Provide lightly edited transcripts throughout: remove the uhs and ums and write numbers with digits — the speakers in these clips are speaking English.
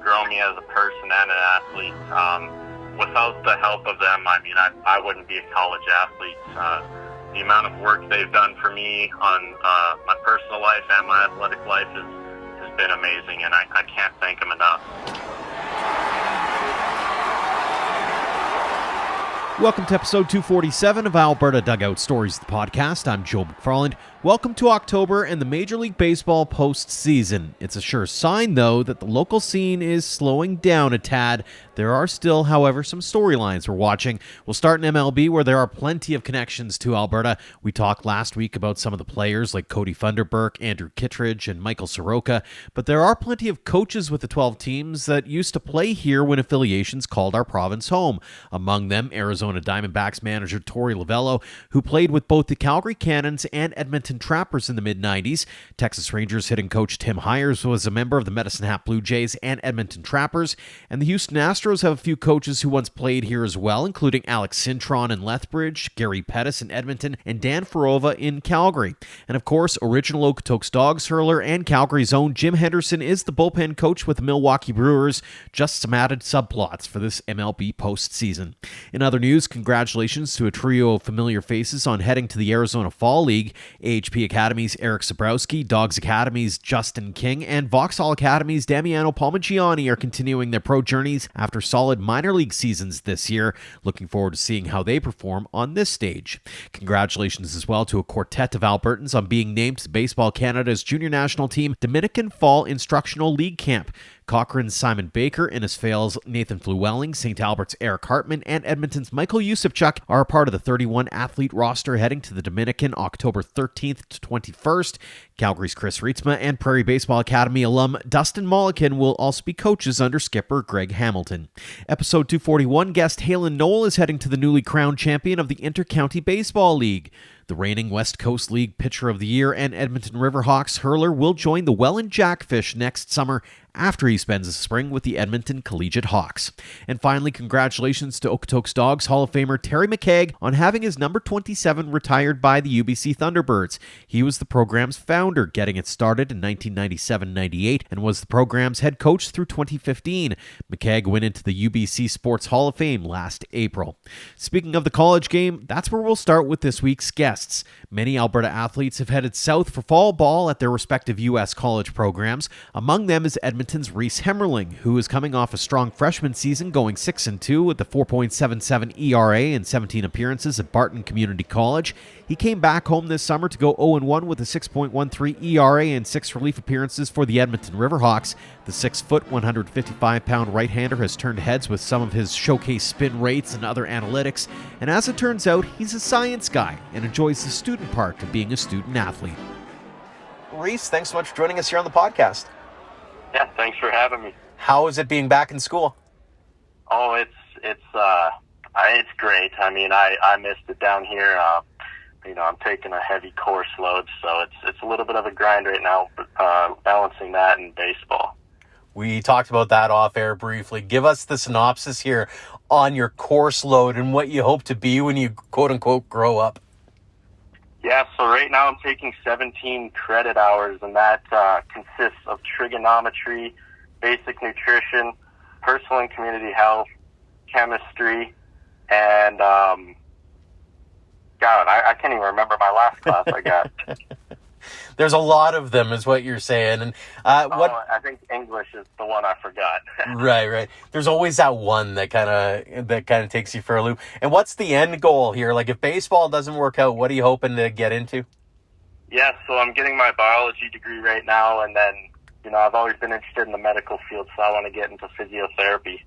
grown me as a person and an athlete. Without the help of them, I wouldn't be a college athlete. The amount of work they've done for me on my personal life and my athletic life has been amazing, and I can't thank them enough. Welcome to episode 247 of Alberta Dugout Stories, the podcast. I'm Joe McFarland. Welcome to October and the Major League Baseball postseason. It's a sure sign, though, that the local scene is slowing down a tad. There are still, however, some storylines we're watching. We'll start in MLB, where there are plenty of connections to Alberta. We talked last week about some of the players like Cody Funderburk, Andrew Kittredge, and Michael Soroka, but there are plenty of coaches with the 12 teams that used to play here when affiliations called our province home. Among them, Arizona Diamondbacks manager Torey Lovullo, who played with both the Calgary Cannons and Edmonton Trappers in the mid-90s. Texas Rangers hitting coach Tim Hires was a member of the Medicine Hat Blue Jays and Edmonton Trappers, and the Houston Astros have a few coaches who once played here as well, including Alex Cintron in Lethbridge, Gary Pettis in Edmonton, and Dan Farova in Calgary. And of course, original Okotoks Dogs hurler and Calgary's own Jim Henderson is the bullpen coach with the Milwaukee Brewers. Just some added subplots for this MLB postseason. In other news, congratulations to a trio of familiar faces on heading to the Arizona Fall League. AHP Academy's Eric Sabrowski, Dogs Academy's Justin King, and Vauxhall Academy's Damiano Palmaggiani are continuing their pro journeys after solid minor league seasons this year. Looking forward to seeing how they perform on this stage. Congratulations as well to a quartet of Albertans on being named to Baseball Canada's junior national team Dominican Fall Instructional League Camp. Cochrane's Simon Baker, Innisfail's Nathan Flewelling, St. Albert's Eric Hartman, and Edmonton's Michael Yusufchuk are a part of the 31-athlete roster heading to the Dominican October 13th to 21st. Calgary's Chris Rietzma and Prairie Baseball Academy alum Dustin Mollican will also be coaches under skipper Greg Hamilton. Episode 241 guest Halen Noel is heading to the newly crowned champion of the Intercounty Baseball League. The reigning West Coast League Pitcher of the Year and Edmonton Riverhawks hurler will join the Welland Jackfish next summer after he spends the spring with the Edmonton Collegiate Hawks. And finally, congratulations to Okotoks Dogs Hall of Famer Terry McKaig on having his number 27 retired by the UBC Thunderbirds. He was the program's founder, getting it started in 1997-98, and was the program's head coach through 2015. McKaig went into the UBC Sports Hall of Fame last April. Speaking of the college game, that's where we'll start with this week's guests. Many Alberta athletes have headed south for fall ball at their respective U.S. college programs. Among them is Edmonton's Reece Hemmerling, who is coming off a strong freshman season, going 6-2 with a 4.77 ERA and 17 appearances at Barton Community College. He came back home this summer to go 0-1 with a 6.13 ERA and 6 relief appearances for the Edmonton Riverhawks. The 6-foot, 155-pound right-hander has turned heads with some of his showcase spin rates and other analytics, and as it turns out, he's a science guy and enjoys the student part of being a student athlete. Reece, thanks so much for joining us here on the podcast. Yeah, thanks for having me. How is it being back in school? Oh, it's great. I missed it down here. I'm taking a heavy course load, so it's a little bit of a grind right now, balancing that and baseball. We talked about that off air briefly. Give us the synopsis here on your course load and what you hope to be when you quote unquote grow up. Yeah, so right now I'm taking 17 credit hours, and that consists of trigonometry, basic nutrition, personal and community health, chemistry, and I can't even remember my last class I got. There's a lot of them, is what you're saying. And I think English is the one I forgot. Right. There's always that one that kind of takes you for a loop. And what's the end goal here? Like, if baseball doesn't work out, what are you hoping to get into? Yeah, so I'm getting my biology degree right now, and then, I've always been interested in the medical field, so I want to get into physiotherapy.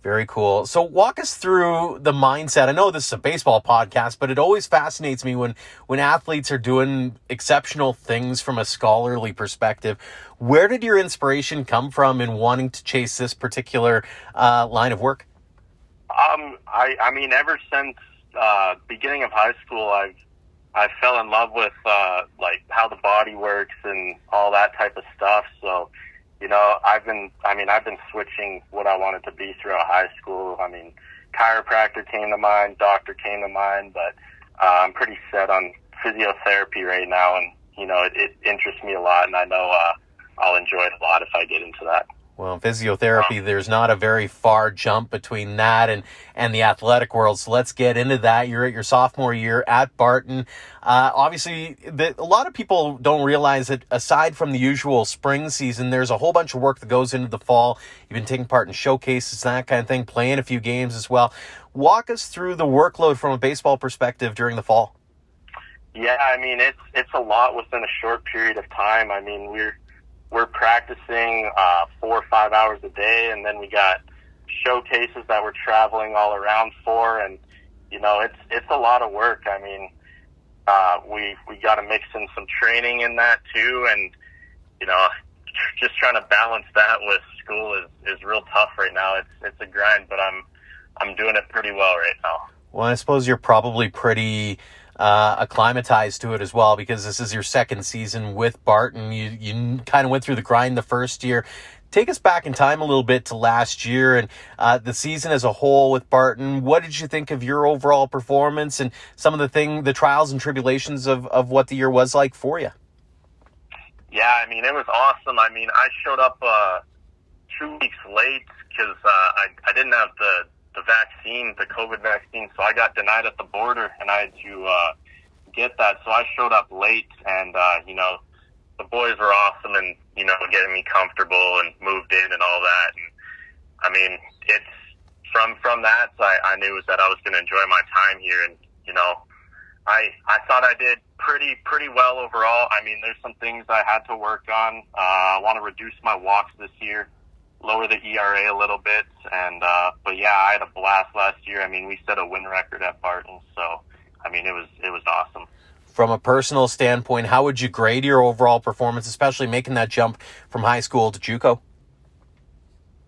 Very cool. So walk us through the mindset. I know this is a baseball podcast, but it always fascinates me when athletes are doing exceptional things from a scholarly perspective. Where did your inspiration come from in wanting to chase this particular line of work? Ever since beginning of high school, I fell in love with like how the body works and all that type of stuff. So, I've been switching what I wanted to be throughout high school. Chiropractor came to mind, doctor came to mind, but I'm pretty set on physiotherapy right now, and it interests me a lot, and I know I'll enjoy it a lot if I get into that. Well, physiotherapy, there's not a very far jump between that and the athletic world. So let's get into that. You're at your sophomore year at Barton. Obviously, a lot of people don't realize that aside from the usual spring season, there's a whole bunch of work that goes into the fall. You've been taking part in showcases, that kind of thing, playing a few games as well. Walk us through the workload from a baseball perspective during the fall. Yeah, I mean, it's a lot within a short period of time. I mean, we're practicing 4 or 5 hours a day, and then we got showcases that we're traveling all around for, and it's a lot of work. I mean, we got to mix in some training in that too, and just trying to balance that with school is real tough right now. It's a grind, but I'm doing it pretty well right now. Well, I suppose you're probably pretty acclimatized to it as well, because this is your second season with Barton. You kind of went through the grind the first year. Take us back in time a little bit to last year and the season as a whole with Barton. What did you think of your overall performance and some of the trials and tribulations of what the year was like for you? Yeah, I mean, it was awesome. I mean, I showed up 2 weeks late because I didn't have the vaccine, the COVID vaccine, so I got denied at the border, and I had to get that. So I showed up late, and the boys were awesome, and getting me comfortable and moved in and all that. And I mean, it's from that, I knew that I was going to enjoy my time here, and I thought I did pretty well overall. I mean, there's some things I had to work on. I want to reduce my walks this year, lower the ERA a little bit, and but yeah, I had a blast last year. I mean, we set a win record at Barton, so I mean, it was awesome. From a personal standpoint, how would you grade your overall performance, especially making that jump from high school to JUCO?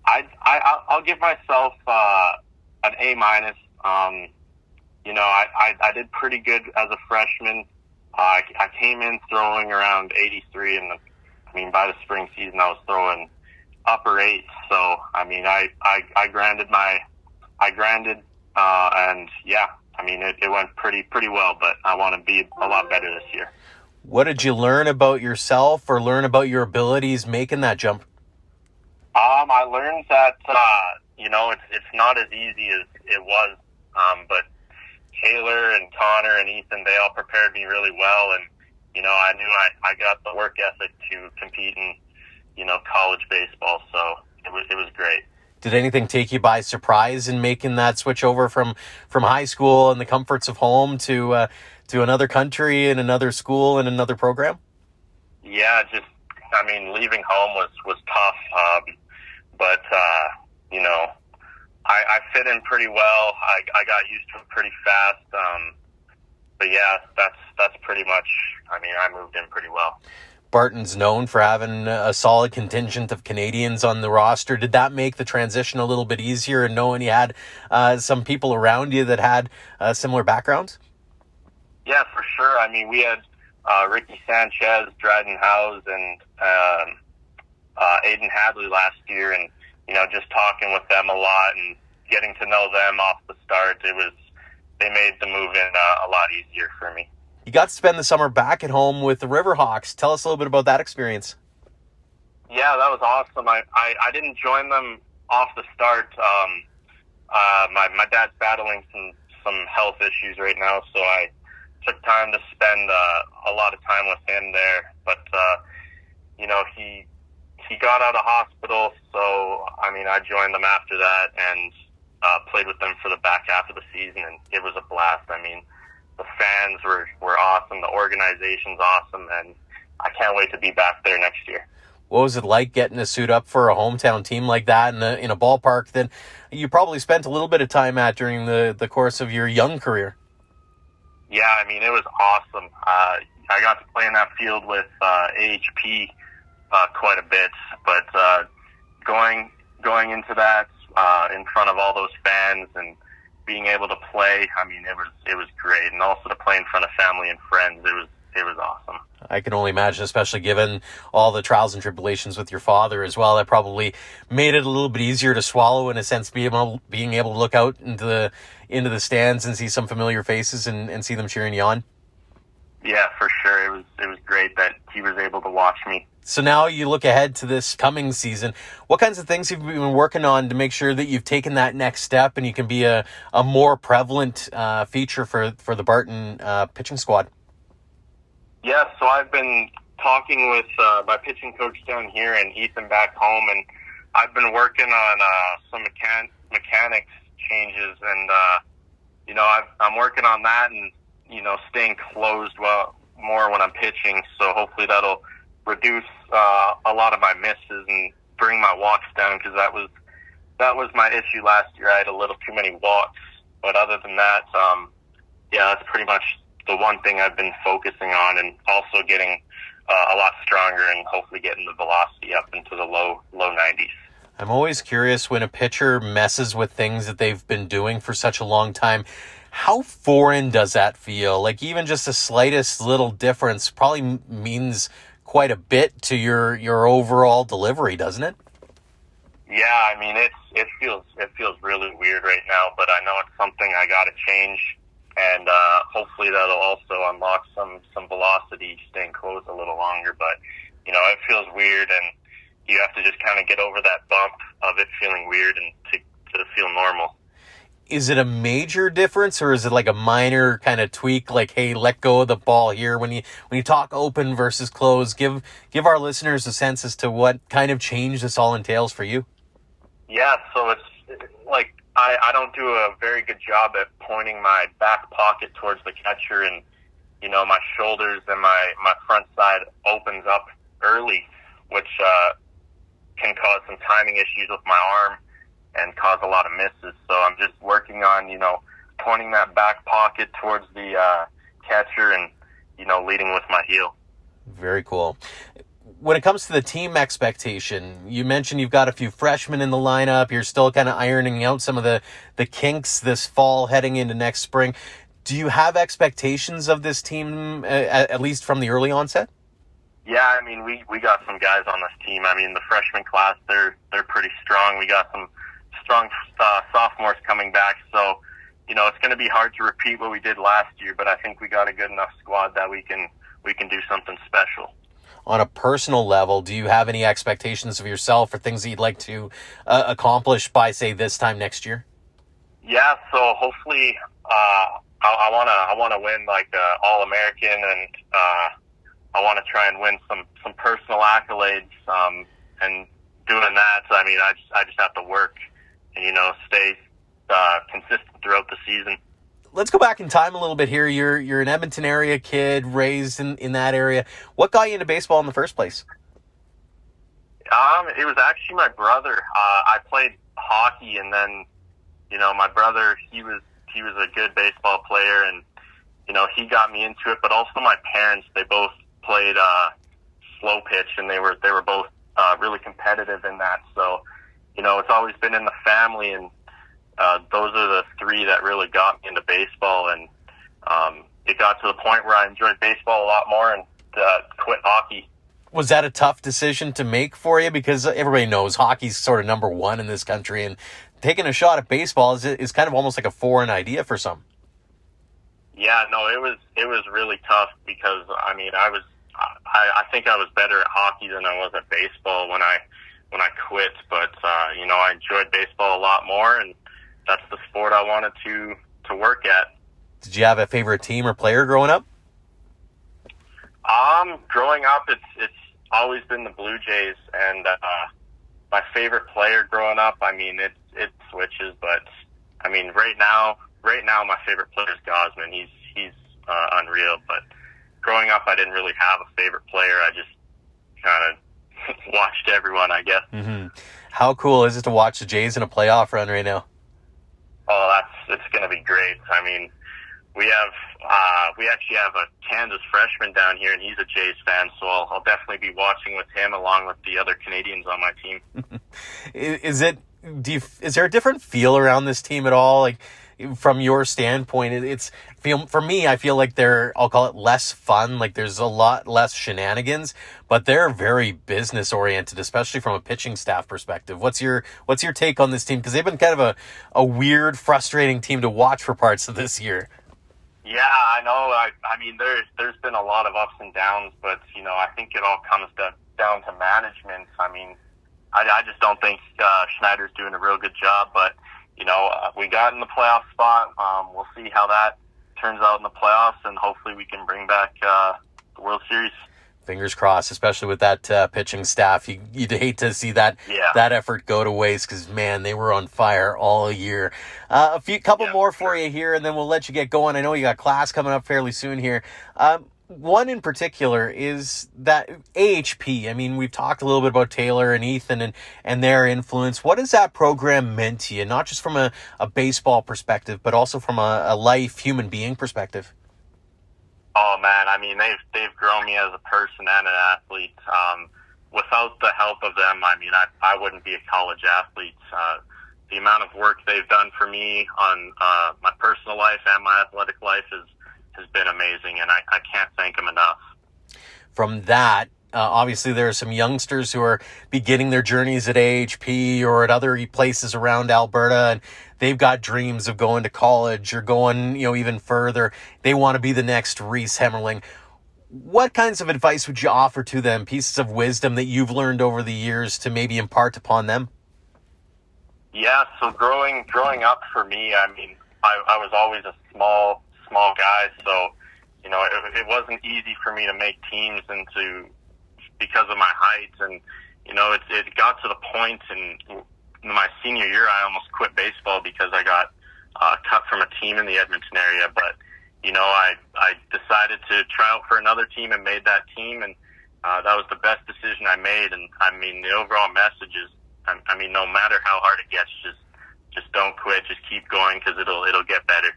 I'll give myself an A minus. I did pretty good as a freshman. I came in throwing around 83, and I mean, by the spring season, I was throwing upper 8. So I mean, I grinded, and yeah, I mean, it went pretty well. But I want to be a lot better this year. What did you learn about yourself or learn about your abilities making that jump? I learned that it's not as easy as it was. But Taylor and Connor and Ethan, they all prepared me really well, and I knew I got the work ethic to compete in college baseball, so it was great. Did anything take you by surprise in making that switch over from high school and the comforts of home to another country and another school and another program? Yeah, leaving home was tough, but I fit in pretty well. I got used to it pretty fast, but yeah, that's pretty much. I mean, I moved in pretty well. Barton's known for having a solid contingent of Canadians on the roster. Did that make the transition a little bit easier, and knowing you had some people around you that had similar backgrounds? Yeah, for sure. I mean, we had Ricky Sanchez, Dryden Howes, and Aiden Hadley last year, and just talking with them a lot and getting to know them off the start, they made the move in a lot easier for me. You got to spend the summer back at home with the Riverhawks. Tell us a little bit about that experience. Yeah, that was awesome. I didn't join them off the start. My dad's battling some health issues right now, so I took time to spend a lot of time with him there. But he got out of hospital, so I mean, I joined them after that and played with them for the back half of the season, and it was a blast. I mean, the fans were awesome, the organization's awesome, and I can't wait to be back there next year. What was it like getting to suit up for a hometown team like that in a ballpark that you probably spent a little bit of time at during the course of your young career? Yeah, I mean, it was awesome. I got to play in that field with AHP quite a bit, but going into that in front of all those fans and being able to play, I mean, it was great, and also to play in front of family and friends, it was awesome. I can only imagine, especially given all the trials and tribulations with your father as well. That probably made it a little bit easier to swallow, in a sense, being able to look out into the stands and see some familiar faces and see them cheering you on. Yeah, for sure. It was great that he was able to watch me. So now you look ahead to this coming season. What kinds of things have you been working on to make sure that you've taken that next step and you can be a more prevalent feature for the Barton pitching squad? Yeah, so I've been talking with my pitching coach down here and Ethan back home, and I've been working on some mechanics changes, and I'm working on that, and staying closed more when I'm pitching. So hopefully that'll reduce a lot of my misses and bring my walks down, because that was my issue last year. I had a little too many walks, but other than that, that's pretty much the one thing I've been focusing on, and also getting a lot stronger and hopefully getting the velocity up into the low 90s. I'm always curious when a pitcher messes with things that they've been doing for such a long time. How foreign does that feel? Like, even just the slightest little difference probably means quite a bit to your overall delivery, doesn't it? Yeah, I mean, it feels really weird right now, but I know it's something I got to change, and hopefully that'll also unlock some velocity, staying close a little longer. But it feels weird, and you have to just kind of get over that bump of it feeling weird and to feel normal. Is it a major difference, or is it like a minor kind of tweak, like, hey, let go of the ball here when you talk open versus close? Give our listeners a sense as to what kind of change this all entails for you. Yeah, so it's like I don't do a very good job at pointing my back pocket towards the catcher, and my shoulders and my front side opens up early, which can cause some timing issues with my arm and cause a lot of misses. So I'm just working on, pointing that back pocket towards the catcher and, leading with my heel. Very cool. When it comes to the team expectation, you mentioned you've got a few freshmen in the lineup. You're still kind of ironing out some of the kinks this fall heading into next spring. Do you have expectations of this team, at least from the early onset? Yeah, I mean, we got some guys on this team. I mean, the freshman class, they're pretty strong. We got some strong sophomores coming back, so it's going to be hard to repeat what we did last year, but I think we got a good enough squad that we can do something special. On a personal level, do you have any expectations of yourself or things that you'd like to accomplish by, say, this time next year? Yeah, so hopefully I want to win like All-American, and I want to try and win some personal accolades, and doing that, I mean, I just have to work and, stay consistent throughout the season. Let's go back in time a little bit here. You're an Edmonton area kid, raised in that area. What got you into baseball in the first place? It was actually my brother. I played hockey, and then, my brother, he was a good baseball player, and, he got me into it, but also my parents, they both played slow pitch, and they were both really competitive in that. So, it's always been in the family, and those are the three that really got me into baseball, and it got to the point where I enjoyed baseball a lot more and quit hockey. Was that a tough decision to make for you? Because everybody knows hockey's sort of number one in this country, and taking a shot at baseball is kind of almost like a foreign idea for some. Yeah, no, it was really tough, because I mean, I think I was better at hockey than I was at baseball when I quit, but I enjoyed baseball a lot more, and that's the sport I wanted to work at. Did you have a favorite team or player growing up? Growing up, it's always been the Blue Jays, and my favorite player growing up, I mean, it switches, but I mean, right now my favorite player is Gosman. He's unreal, but growing up, I didn't really have a favorite player. I just kind of watched everyone, I guess. Mm-hmm. How cool is it to watch the Jays in a playoff run right now? Oh, it's going to be great. I mean, we actually have a Kansas freshman down here, and he's a Jays fan, so I'll definitely be watching with him along with the other Canadians on my team. Is there a different feel around this team at all? Like, from your standpoint, for me, I feel like I'll call it less fun. Like, there's a lot less shenanigans, but they're very business oriented, especially from a pitching staff perspective. What's your take on this team? Because they've been kind of a weird, frustrating team to watch for parts of this year. Yeah, I know. I mean, there's been a lot of ups and downs, but I think it all comes down to management. I mean, I just don't think Schneider's doing a real good job. But we got in the playoff spot. We'll see how that turns out in the playoffs, and hopefully we can bring back the World Series. Fingers crossed, especially with that pitching staff. You'd hate to see that effort go to waste because, man, they were on fire all year. Couple more for you here, and then we'll let you get going. I know you got class coming up fairly soon here. One in particular is that AHP. I mean, we've talked a little bit about Taylor and Ethan and their influence. What has that program meant to you, not just from a baseball perspective, but also from a life, human being perspective? Oh man, I mean they've grown me as a person and an athlete. Without the help of them, I mean I wouldn't be a college athlete. The amount of work they've done for me on my personal life and my athletic life has been amazing, and I can't thank them enough. From that, obviously there are some youngsters who are beginning their journeys at AHP or at other places around Alberta, and they've got dreams of going to college or going, even further. They want to be the next Reece Hemmerling. What kinds of advice would you offer to them, pieces of wisdom that you've learned over the years to maybe impart upon them? Yeah, so growing up for me, I mean, I was always a small guy, so, it wasn't easy for me to make teams because of my height, and, it got to the point in my senior year, I almost quit baseball because I got cut from a team in the Edmonton area. But, I decided to try out for another team and made that team. And that was the best decision I made. And, I mean, the overall message is, I mean, no matter how hard it gets, just don't quit. Just keep going because it'll get better.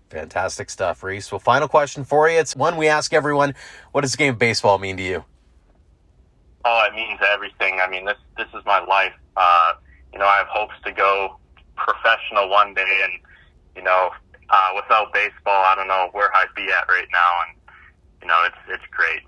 Fantastic stuff, Reece. Well, final question for you. It's one we ask everyone. What does the game of baseball mean to you? Oh, it means everything. I mean, this is my life. I have hopes to go professional one day, and without baseball, I don't know where I'd be at right now. And it's great.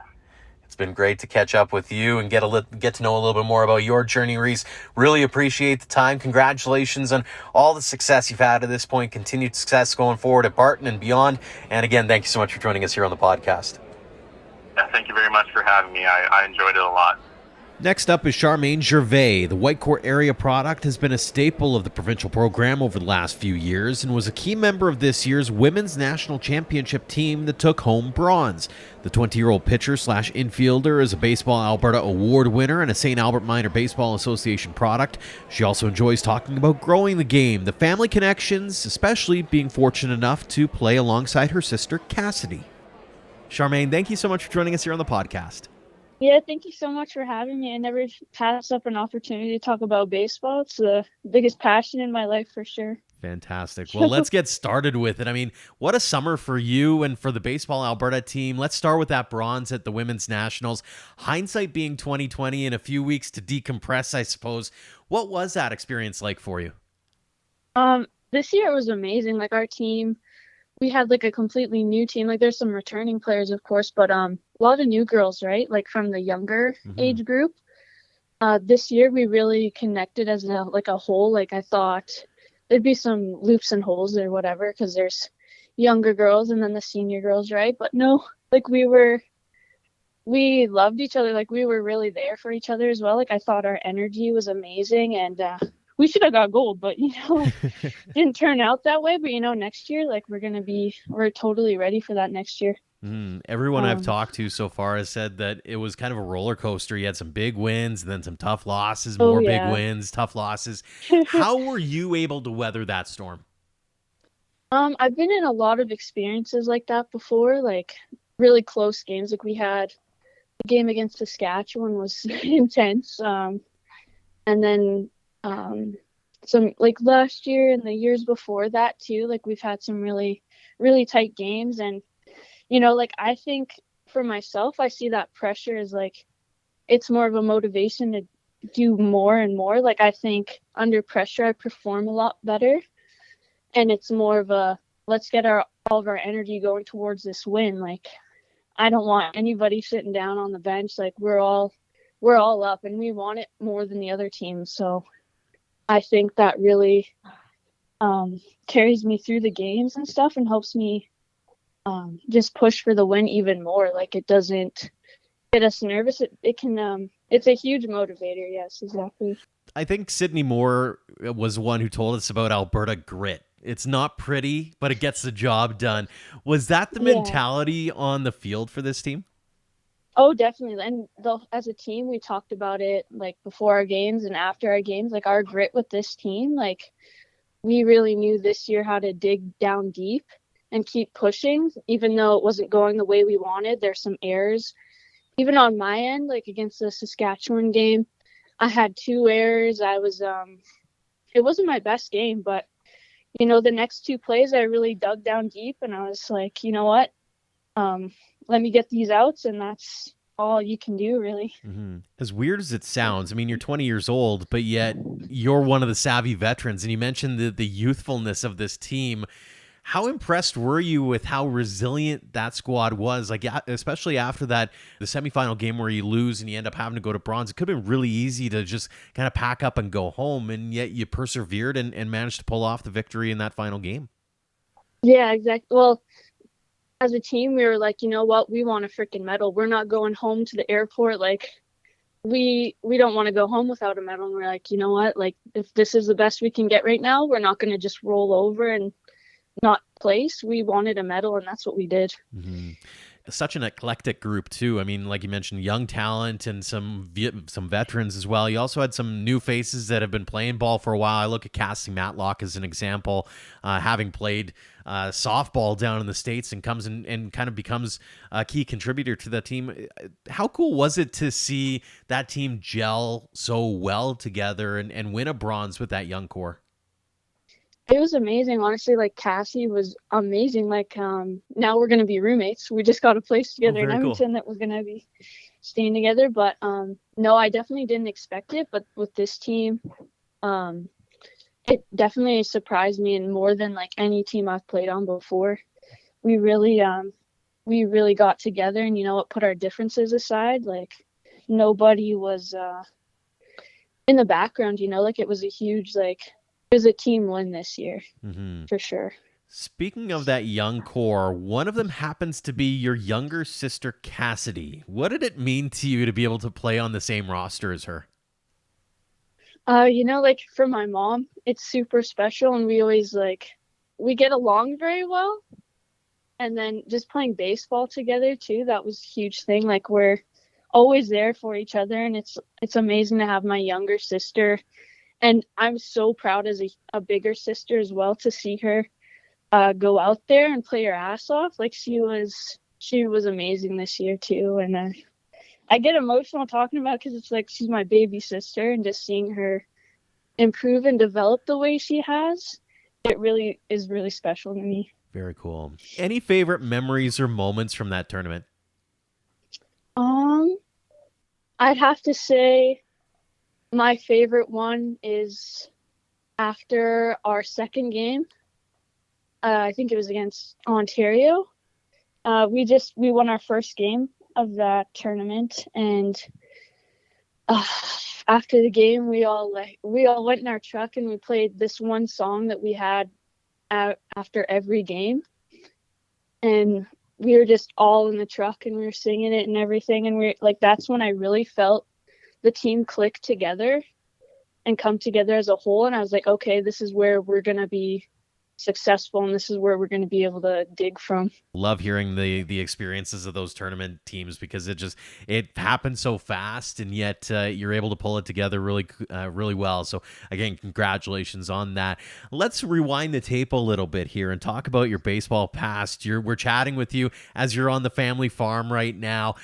It's been great to catch up with you and get to know a little bit more about your journey, Reece. Really appreciate the time. Congratulations on all the success you've had at this point. Continued success going forward at Barton and beyond. And again, thank you so much for joining us here on the podcast. Yeah, thank you very much for having me. I enjoyed it a lot. Next up is Charmayne Gervais. The Whitecourt area product has been a staple of the provincial program over the last few years and was a key member of this year's Women's National Championship team that took home bronze. The 20-year-old pitcher/infielder is a Baseball Alberta Award winner and a St. Albert Minor Baseball Association product. She also enjoys talking about growing the game, the family connections, especially being fortunate enough to play alongside her sister Cassidy. Charmayne, thank you so much for joining us here on the podcast. Yeah, thank you so much for having me. I never pass up an opportunity to talk about baseball. It's the biggest passion in my life for sure. Fantastic. Well, let's get started with it. I mean, what a summer for you and for the Baseball Alberta team. Let's start with that bronze at the Women's Nationals. Hindsight being 2020 in a few weeks to decompress, I suppose. What was that experience like for you? This year it was amazing. Like our team, we had like a completely new team. Like there's some returning players, of course, but a lot of new girls, right? Like from the younger age group. This year we really connected as a whole. Like I thought there'd be some loops and holes or whatever because there's younger girls and then the senior girls, right? But no, like we loved each other. Like we were really there for each other as well. Like I thought our energy was amazing, and we should have got gold, but didn't turn out that way. But next year, like we're totally ready for that next year. Everyone I've talked to so far has said that it was kind of a roller coaster. You had some big wins, and then some tough losses, big wins, tough losses. How were you able to weather that storm? I've been in a lot of experiences like that before, like really close games. Like we had the game against Saskatchewan was intense. And then some like last year and the years before that too, like we've had some really, really tight games. And, like I think for myself, I see that pressure as like, it's more of a motivation to do more and more. Like I think under pressure, I perform a lot better. And it's more of a, let's get all of our energy going towards this win. Like, I don't want anybody sitting down on the bench. Like we're all up and we want it more than the other teams. So I think that really carries me through the games and stuff and helps me just push for the win even more. Like, it doesn't get us nervous. It can, it's a huge motivator. Yes, exactly. I think Sydney Moore was one who told us about Alberta grit. It's not pretty, but it gets the job done. Was that the Yeah. mentality on the field for this team? Oh, definitely. And as a team, we talked about it like before our games and after our games, like our grit with this team. Like, we really knew this year how to dig down deep and keep pushing, even though it wasn't going the way we wanted. There's some errors. Even on my end, like against the Saskatchewan game, I had 2 errors. It wasn't my best game, but the next 2 plays, I really dug down deep, and I was like, you know what? Let me get these outs, and that's all you can do, really. Mm-hmm. As weird as it sounds, I mean, you're 20 years old, but yet you're one of the savvy veterans, and you mentioned the youthfulness of this team. How impressed were you with how resilient that squad was? Like, especially after the semifinal game where you lose and you end up having to go to bronze, it could have been really easy to just kind of pack up and go home, and yet you persevered and managed to pull off the victory in that final game. Yeah, exactly. Well, as a team, we were like, you know what? We want a freaking medal. We're not going home to the airport. Like, we don't want to go home without a medal. And we're like, you know what? Like, if this is the best we can get right now, we're not going to just roll over and not place. We wanted a medal, and that's what we did. Mm-hmm. Such an eclectic group too. I mean, like you mentioned, young talent and some veterans as well. You also had some new faces that have been playing ball for a while. I look at Cassie Matlock as an example, having played softball down in the States and comes in and kind of becomes a key contributor to the team. How cool was it to see that team gel so well together and win a bronze with that young core? It was amazing, honestly. Like, Cassie was amazing. Like, now we're gonna be roommates. We just got a place together in Very cool. Edmonton that we're gonna be staying together. But no, I definitely didn't expect it. But with this team, it definitely surprised me, and more than like any team I've played on before. We really got together, and put our differences aside. Like, nobody was in the background. Like, it was a huge it was a team win this year. Mm-hmm. For sure. Speaking of that young core, one of them happens to be your younger sister, Cassidy. What did it mean to you to be able to play on the same roster as her? Like, for my mom, it's super special, and we always we get along very well. And then just playing baseball together too, that was a huge thing. Like, we're always there for each other, and it's amazing to have my younger sister. And I'm so proud as a bigger sister as well to see her go out there and play her ass off. Like, she was amazing this year too. And I get emotional talking about it because it's like she's my baby sister, and just seeing her improve and develop the way she has, it really is really special to me. Very cool. Any favorite memories or moments from that tournament? I'd have to say my favorite one is after our second game. I think it was against Ontario. We won our first game of that tournament, and after the game, we all went in our truck and we played this one song that we had after every game, and we were just all in the truck and we were singing it and everything, and we're like, that's when I really felt the team click together and come together as a whole. And I was like, okay, this is where we're going to be successful, and this is where we're going to be able to dig from. Love hearing the experiences of those tournament teams, because it happens so fast, and yet you're able to pull it together really well. So again, congratulations on that. Let's rewind the tape a little bit here and talk about your baseball past. We're chatting with you as you're on the family farm right now.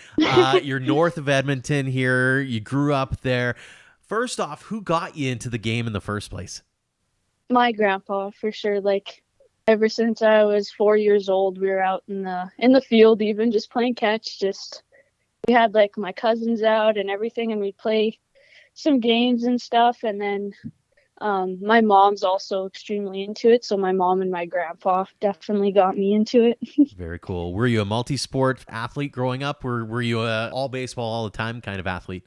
You're north of Edmonton here. You grew up there. First off, who got you into the game in the first place? My grandpa, for sure. Like, ever since I was 4 years old, we were out in the field, even just playing catch. We had like my cousins out and everything, and we'd play some games and stuff. And then my mom's also extremely into it, so my mom and my grandpa definitely got me into it. Very cool. Were you a multi-sport athlete growing up, or were you a all baseball all the time kind of athlete?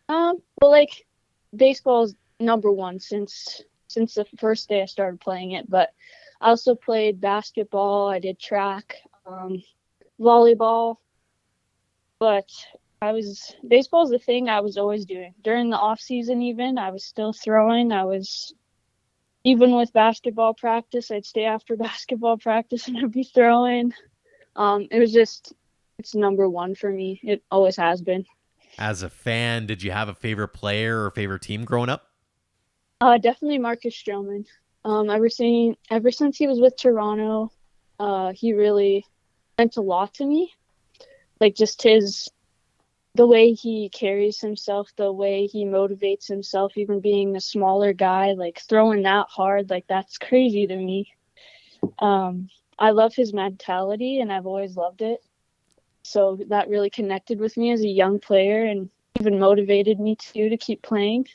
Well, like, baseball is number one since the first day I started playing it, but I also played basketball. I did track. volleyball, but baseball is the thing I was always doing. During the off season even, I was still throwing. Even with basketball practice, I'd stay after basketball practice and I'd be throwing. It's number one for me. It always has been. As a fan, did you have a favorite player or favorite team growing up? Definitely Marcus Stroman. Ever since he was with Toronto, he really meant a lot to me. Like just the way he carries himself, the way he motivates himself, even being a smaller guy, like throwing that hard, like that's crazy to me. I love his mentality and I've always loved it. So that really connected with me as a young player and even motivated me to keep playing.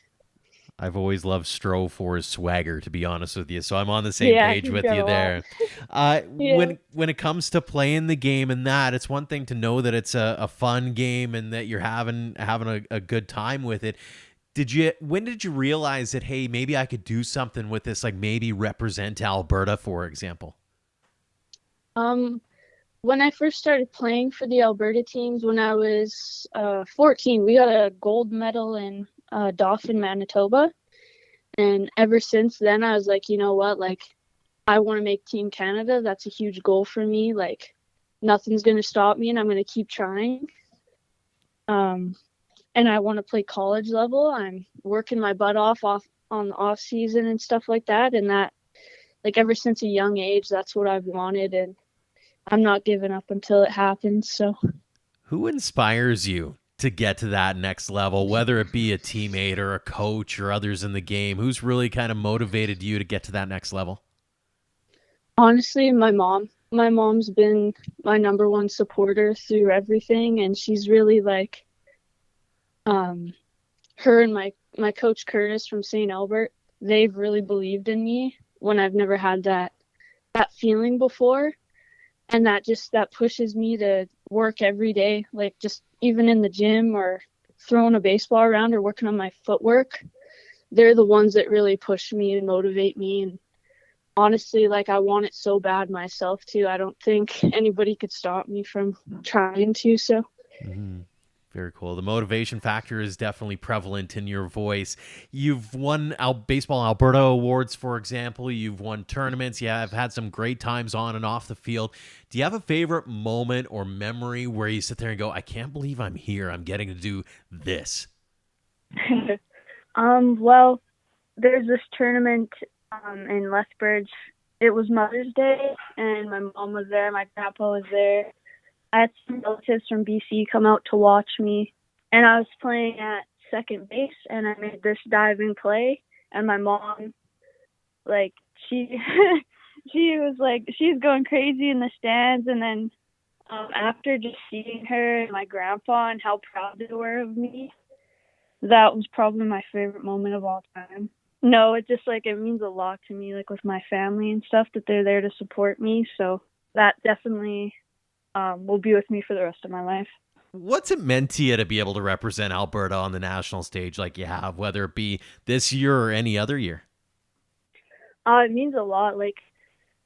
I've always loved Stroh for his swagger, to be honest with you. So I'm on the same Yeah, page he's with got you a lot. there. Yeah. When it comes to playing the game and that, it's one thing to know that it's a fun game and that you're having a good time with it. When did you realize that, hey, maybe I could do something with this, like maybe represent Alberta, for example? When I first started playing for the Alberta teams when I was 14, we got a gold medal in Dauphin, Manitoba. And ever since then, I was like, you know what? Like, I want to make Team Canada. That's a huge goal for me. Like, nothing's going to stop me, and I'm going to keep trying. And I want to play college level. I'm working my butt off on the off season and stuff like that. And that, like, ever since a young age, that's what I've wanted. And I'm not giving up until it happens. So, Who inspires you to get to that next level, whether it be a teammate or a coach or others in the game? Who's really kind of motivated you to get to that next level? honestly, my mom. My mom's been my number one supporter through everything. And she's really like, her and my coach Curtis from St. Albert, they've really believed in me when I've never had that feeling before. And that pushes me to work every day, like just even in the gym or throwing a baseball around or working on my footwork. They're the ones that really push me and motivate me. And honestly, like I want it so bad myself too. I don't think anybody could stop me from trying to. So Mm-hmm. Very cool. The motivation factor is definitely prevalent in your voice. You've won Baseball Alberta awards, for example. You've won tournaments. Yeah, I've had some great times on and off the field. Do you have a favorite moment or memory where you sit there and go, I can't believe I'm here. I'm getting to do this? well, there's this tournament in Lethbridge. It was Mother's Day, and my mom was there. My grandpa was there. I had some relatives from BC come out to watch me, and I was playing at second base, and I made this diving play, and my mom, like, she she was like, she's going crazy in the stands, and then after just seeing her and my grandpa and how proud they were of me, that was probably my favorite moment of all time. No, it just like it means a lot to me, like with my family and stuff, that they're there to support me. So that definitely will be with me for the rest of my life. What's it meant to you to be able to represent Alberta on the national stage like you have, whether it be this year or any other year? It means a lot. Like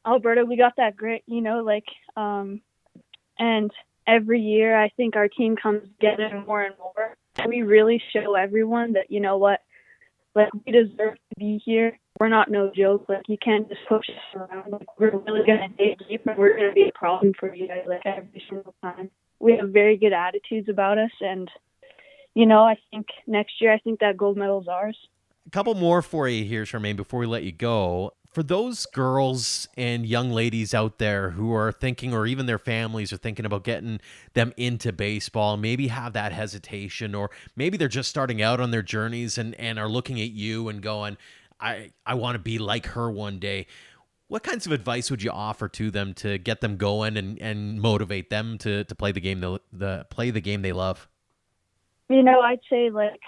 Alberta, we got that grit, and every year I think our team comes together more and more. And we really show everyone that, you know what, like we deserve to be here. We're not no joke. Like you can't just push us around. Like we're really gonna dig deep and we're gonna be a problem for you guys like every single time. We have very good attitudes about us, and I think next year that gold medal's ours. A couple more for you here, Charmayne, before we let you go. For those girls and young ladies out there who are thinking, or even their families are thinking about getting them into baseball, maybe have that hesitation, or maybe they're just starting out on their journeys and are looking at you and going, I want to be like her one day. What kinds of advice would you offer to them to get them going and motivate them to play the game play the game they love? I'd say like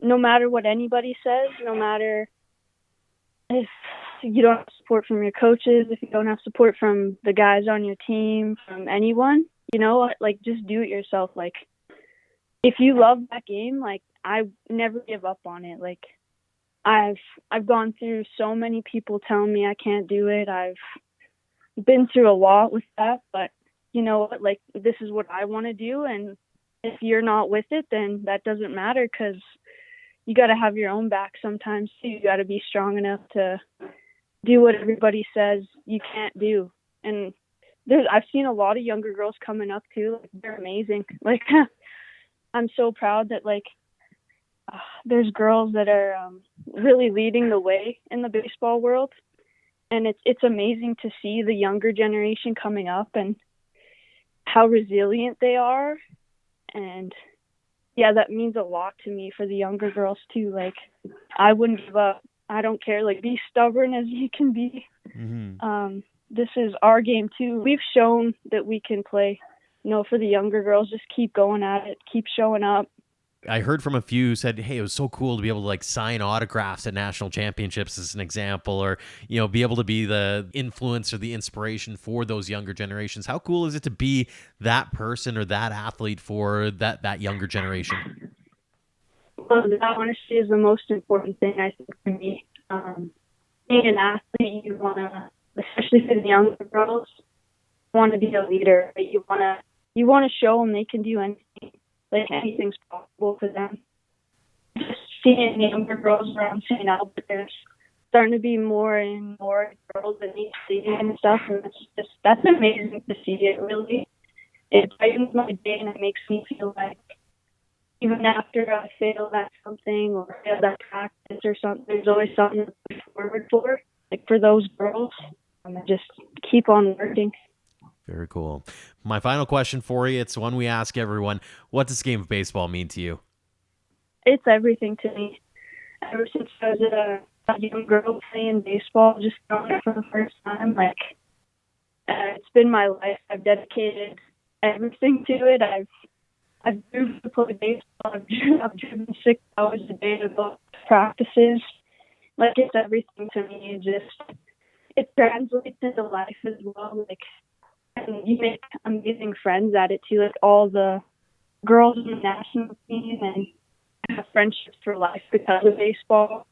no matter what anybody says, no matter if you don't have support from your coaches, if you don't have support from the guys on your team, from anyone, like just do it yourself. Like if you love that game, like I never give up on it. Like I've gone through so many people telling me I can't do it. I've been through a lot with that, but you know what, like, this is what I want to do. And if you're not with it, then that doesn't matter, because you got to have your own back sometimes too. You got to be strong enough to do what everybody says you can't do. And I've seen a lot of younger girls coming up too. Like, they're amazing. Like, I'm so proud that, like, there's girls that are really leading the way in the baseball world. And it's amazing to see the younger generation coming up and how resilient they are. And yeah, that means a lot to me for the younger girls too. Like, I wouldn't give up. I don't care. Like, be stubborn as you can be. Mm-hmm. This is our game too. We've shown that we can play. You know, for the younger girls, just keep going at it, keep showing up. I heard from a few who said, hey, it was so cool to be able to like sign autographs at national championships as an example, or, you know, be able to be the influence or the inspiration for those younger generations. How cool is it to be that person or that athlete for that younger generation? Well, that honestly is the most important thing, I think, for me. Being an athlete, you want to, especially for the younger girls, you want to be a leader. You want to show them they can do anything. Like, anything's possible for them. Just seeing younger girls around St. Albert, there's starting to be more and more girls in each city and stuff, and that's amazing to see. It brightens my day, and it makes me feel like even after I fail at something or fail at practice or something, there's always something to look forward for. Like, for those girls, just keep on working. Very cool. My final question for you, it's one we ask everyone. What does the game of baseball mean to you? It's everything to me. Ever since I was a young girl playing baseball, just going it for the first time, like, it's been my life. I've dedicated everything to it. I've driven to play baseball. I've driven 6 hours a day to go to practices. Like, it's everything to me. It translates into life as well. Like, and you make amazing friends at it too. Like, all the girls in the national team, and have friendships for life because of baseball.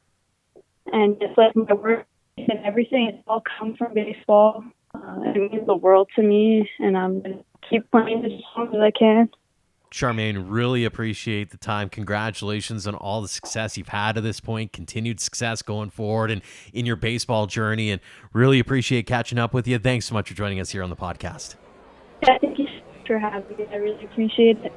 And just like my work and everything, it's all come from baseball. It means the world to me, and I'm going to keep playing as long as I can. Charmayne, really appreciate the time. Congratulations on all the success you've had to this point, continued success going forward and in your baseball journey, and really appreciate catching up with you. Thanks so much for joining us here on the podcast. Yeah, thank you for having me. I really appreciate it.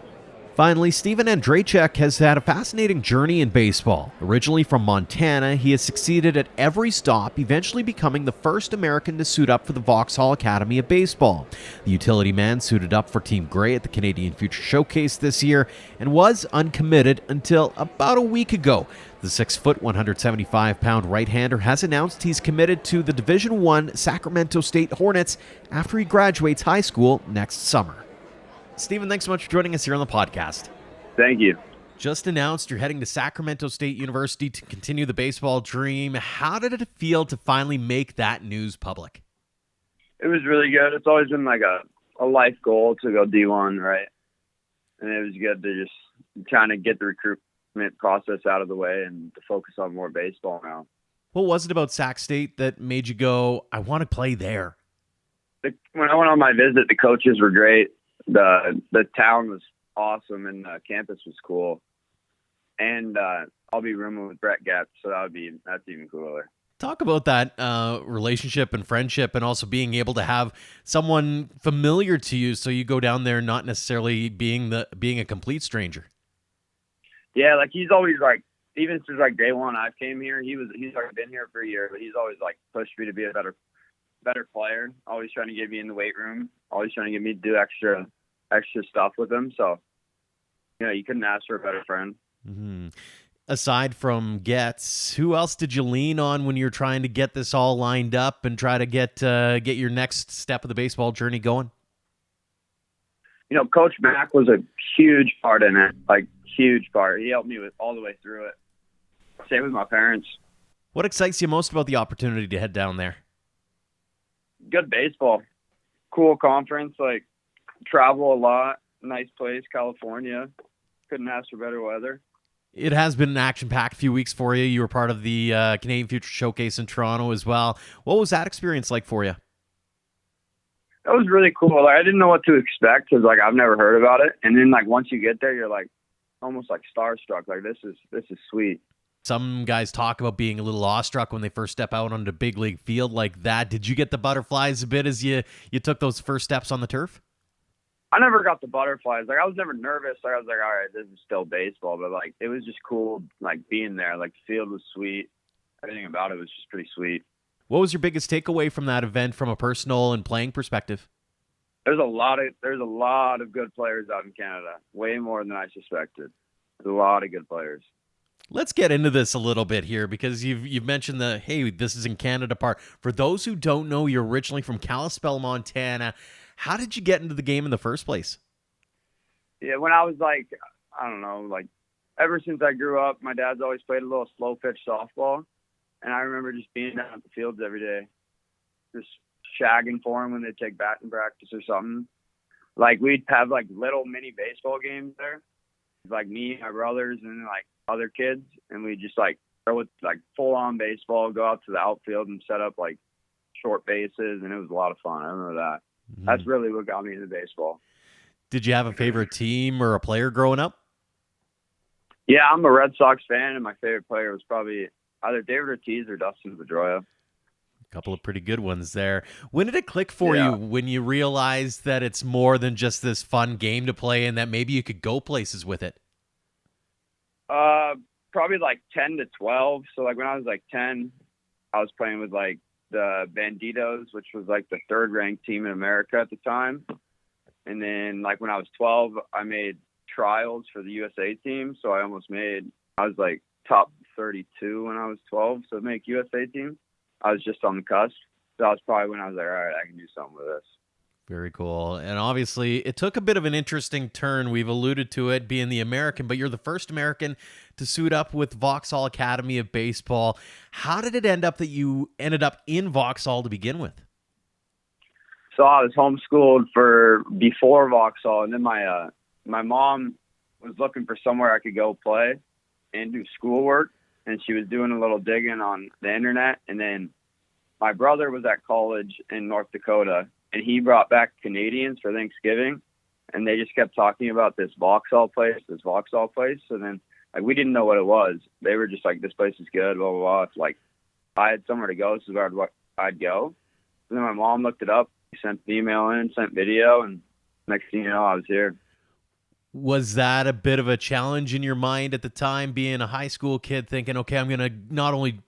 Finally, Stevyn Andrachick has had a fascinating journey in baseball. Originally from Montana, he has succeeded at every stop, eventually becoming the first American to suit up for the Vauxhall Academy of Baseball. The utility man suited up for Team Grey at the Canadian Future Showcase this year and was uncommitted until about a week ago. The 6-foot, 175-pound right-hander has announced he's committed to the Division I Sacramento State Hornets after he graduates high school next summer. Stephen, thanks so much for joining us here on the podcast. Thank you. Just announced you're heading to Sacramento State University to continue the baseball dream. How did it feel to finally make that news public? It was really good. It's always been like a life goal to go D1, right? And it was good to just kind of get the recruitment process out of the way and to focus on more baseball now. What was it about Sac State that made you go, I want to play there? When I went on my visit, the coaches were great. The town was awesome, and the campus was cool. And I'll be rooming with Brett Getz, so that's even cooler. Talk about that relationship and friendship, and also being able to have someone familiar to you, so you go down there not necessarily being a complete stranger. Yeah, like he's always like, even since like day one I've came here, he's already been here for a year, but he's always like pushed me to be a better player, always trying to get me in the weight room, always trying to get me to do extra stuff with him. So, you know, you couldn't ask for a better friend. Mm-hmm. Aside from Getz, who else did you lean on when you're trying to get this all lined up and try to get your next step of the baseball journey going? You know, Coach Mack was a huge part in it, like huge part. He helped me with all the way through it. Same with my parents. What excites you most about the opportunity to head down there? Good baseball, cool conference, like travel a lot, nice place, California. Couldn't ask for better weather. It has been an action-packed few weeks for you. You were part of the Canadian Future Showcase in Toronto as well. What was that experience like for you? That was really cool. Like, I didn't know what to expect because like I've never heard about it. And then like once you get there, you're like almost like starstruck. Like this is sweet. Some guys talk about being a little awestruck when they first step out onto a big league field like that. Did you get the butterflies a bit as you took those first steps on the turf? I never got the butterflies. Like I was never nervous. Like I was like, all right, this is still baseball, but like it was just cool. Like being there, like the field was sweet. Everything about it was just pretty sweet. What was your biggest takeaway from that event from a personal and playing perspective? There's a lot of good players out in Canada. Way more than I suspected. There's a lot of good players. Let's get into this a little bit here because you've mentioned the, hey, this is in Canada part. For those who don't know, you're originally from Kalispell, Montana. How did you get into the game in the first place? Yeah, when I was like, I don't know, like ever since I grew up, my dad's always played a little slow pitch softball. And I remember just being down at the fields every day, just shagging for him when they'd take batting practice or something. Like we'd have like little mini baseball games there. Like me, my brothers, and like other kids, and we just like throw it like full on baseball, go out to the outfield and set up like short bases, and it was a lot of fun. I remember that. That's really what got me into baseball. Did you have a favorite team or a player growing up? Yeah, I'm a Red Sox fan, and my favorite player was probably either David Ortiz or Dustin Pedroia. A couple of pretty good ones there. When did it click for you when you realized that it's more than just this fun game to play and that maybe you could go places with it? Probably like 10 to 12. So like when I was like 10, I was playing with like the Banditos, which was like the third ranked team in America at the time. And then like when I was 12, I made trials for the USA team. So I was like top 32 when I was 12. So to make USA team, I was just on the cusp. So that was probably when I was like, all right, I can do something with this. Very cool. And obviously, it took a bit of an interesting turn. We've alluded to it being the American, but you're the first American to suit up with Vauxhall Academy of Baseball. How did it end up that you ended up in Vauxhall to begin with? So I was homeschooled before Vauxhall, and then my mom was looking for somewhere I could go play and do schoolwork, and she was doing a little digging on the internet, and then my brother was at college in North Dakota, and he brought back Canadians for Thanksgiving, and they just kept talking about this Vauxhall place. So then, like, we didn't know what it was. They were just like, this place is good, blah, blah, blah. It's like, I had somewhere to go, so I'd go. And then my mom looked it up, sent the email in, sent video, and next thing you know, I was here. Was that a bit of a challenge in your mind at the time, being a high school kid, thinking, okay, I'm going to not only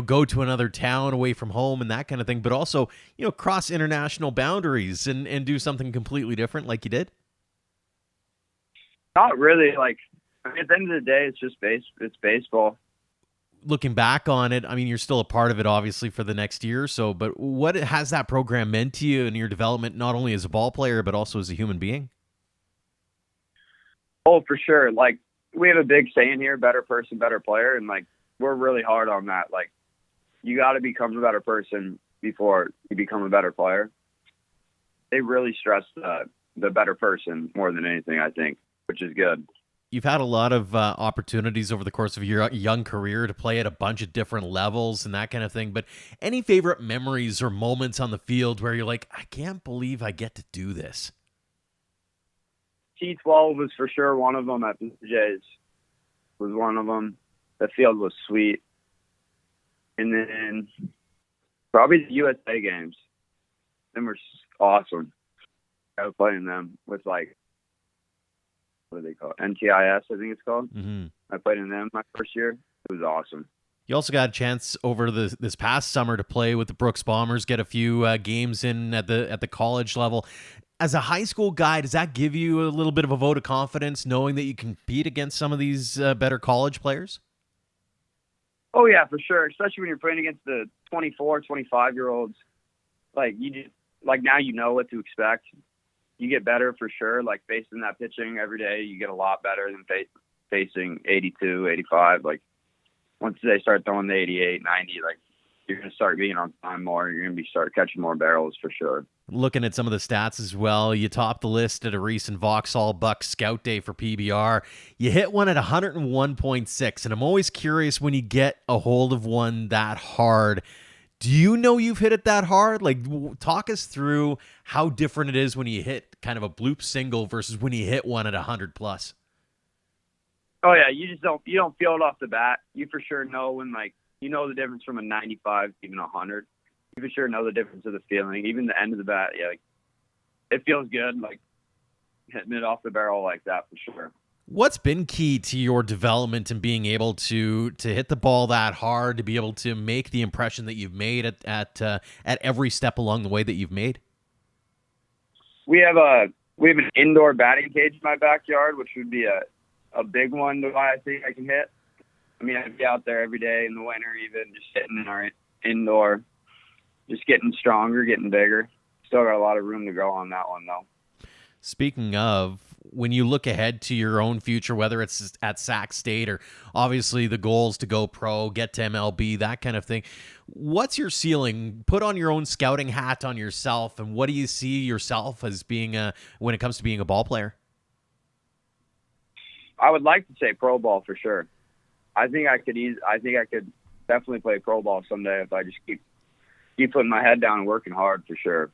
go to another town away from home and that kind of thing, but also, cross international boundaries and do something completely different like you did? Not really. Like, I mean, at the end of the day, it's just it's baseball. Looking back on it, I mean, you're still a part of it, obviously, for the next year or so, but what has that program meant to you in your development, not only as a ball player, but also as a human being? Oh, for sure. Like, we have a big saying here, better person, better player. And like, we're really hard on that. Like, you got to become a better person before you become a better player. They really stress the better person more than anything, I think, which is good. You've had a lot of opportunities over the course of your young career to play at a bunch of different levels and that kind of thing. But any favorite memories or moments on the field where you're like, I can't believe I get to do this? T12 was for sure one of them. At the Jays was one of them. The field was sweet. And then probably the USA games. Them were awesome. I was playing them with like, what do they call it? NTIS, I think it's called. Mm-hmm. I played in them my first year. It was awesome. You also got a chance over this past summer to play with the Brooks Bombers, get a few games in at the college level. As a high school guy, does that give you a little bit of a vote of confidence knowing that you compete against some of these better college players? Oh, yeah, for sure. Especially when you're playing against the 24, 25-year-olds. Like, now you know what to expect. You get better for sure. Like, facing that pitching every day, you get a lot better than facing 82, 85. Like, once they start throwing the 88, 90, like, you're going to start being on time more. You're going to start catching more barrels for sure. Looking at some of the stats as well, you topped the list at a recent Vauxhall Bucks Scout Day for PBR. You hit one at 101.6, and I'm always curious when you get a hold of one that hard. Do you know you've hit it that hard? Like, talk us through how different it is when you hit kind of a bloop single versus when you hit one at 100 plus. Oh yeah, you don't feel it off the bat. You for sure know when, like, you know the difference from a 95 to even 100. You for sure know the difference of the feeling. Even the end of the bat, yeah, like, it feels good, like hitting it off the barrel like that for sure. What's been key to your development in being able to hit the ball that hard, to be able to make the impression that you've made at every step along the way that you've made? We have an indoor batting cage in my backyard, which would be a big one that I think I can hit. I mean, I'd be out there every day in the winter, even just sitting in our indoor, just getting stronger, getting bigger. Still got a lot of room to grow on that one, though. Speaking of, when you look ahead to your own future, whether it's at Sac State or obviously the goals to go pro, get to MLB, that kind of thing, what's your ceiling? Put on your own scouting hat on yourself, and what do you see yourself as being when it comes to being a ball player? I would like to say pro ball for sure. I think I could definitely play pro ball someday if I just keep putting my head down and working hard for sure.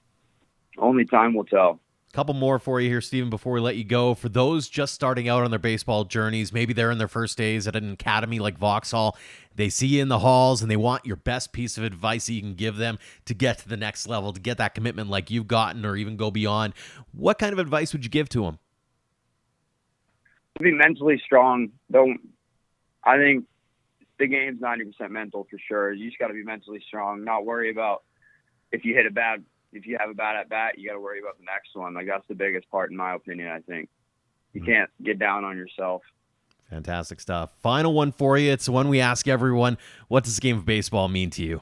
Only time will tell. Couple more for you here, Stephen, before we let you go. For those just starting out on their baseball journeys, maybe they're in their first days at an academy like Vauxhall. They see you in the halls and they want your best piece of advice that you can give them to get to the next level, to get that commitment like you've gotten or even go beyond. What kind of advice would you give to them? To be mentally strong. I think the game's 90% mental for sure. You just got to be mentally strong, not worry about if you have a bad at bat, you got to worry about the next one. Like, that's the biggest part, in my opinion. I think you can't get down on yourself. Fantastic stuff. Final one for you. It's the one we ask everyone. What does the game of baseball mean to you?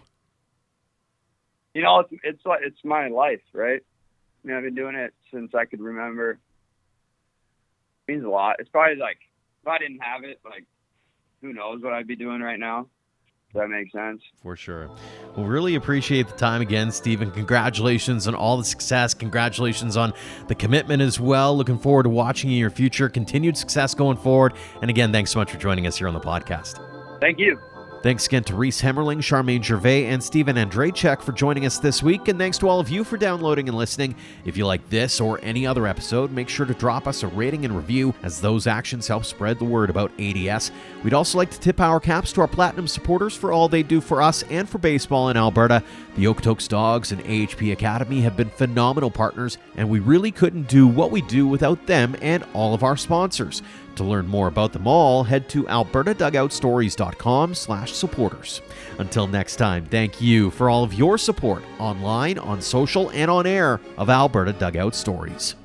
You know, it's my life, right? I mean, I've been doing it since I could remember. It means a lot. It's probably like, if I didn't have it, like, who knows what I'd be doing right now. Does that make sense? For sure. Well, really appreciate the time again, Stephen. Congratulations on all the success. Congratulations on the commitment as well. Looking forward to watching you in your future. Continued success going forward. And again, thanks so much for joining us here on the podcast. Thank you. Thanks again to Reece Hemmerling, Charmayne Gervais, and Stevyn Andrachick for joining us this week. And thanks to all of you for downloading and listening. If you like this or any other episode, make sure to drop us a rating and review, as those actions help spread the word about ADS. We'd also like to tip our caps to our Platinum supporters for all they do for us and for baseball in Alberta. The Okotoks Dogs and AHP Academy have been phenomenal partners, and we really couldn't do what we do without them and all of our sponsors. To learn more about them all, head to albertadugoutstories.com/supporters. Until next time, thank you for all of your support online, on social, and on air of Alberta Dugout Stories.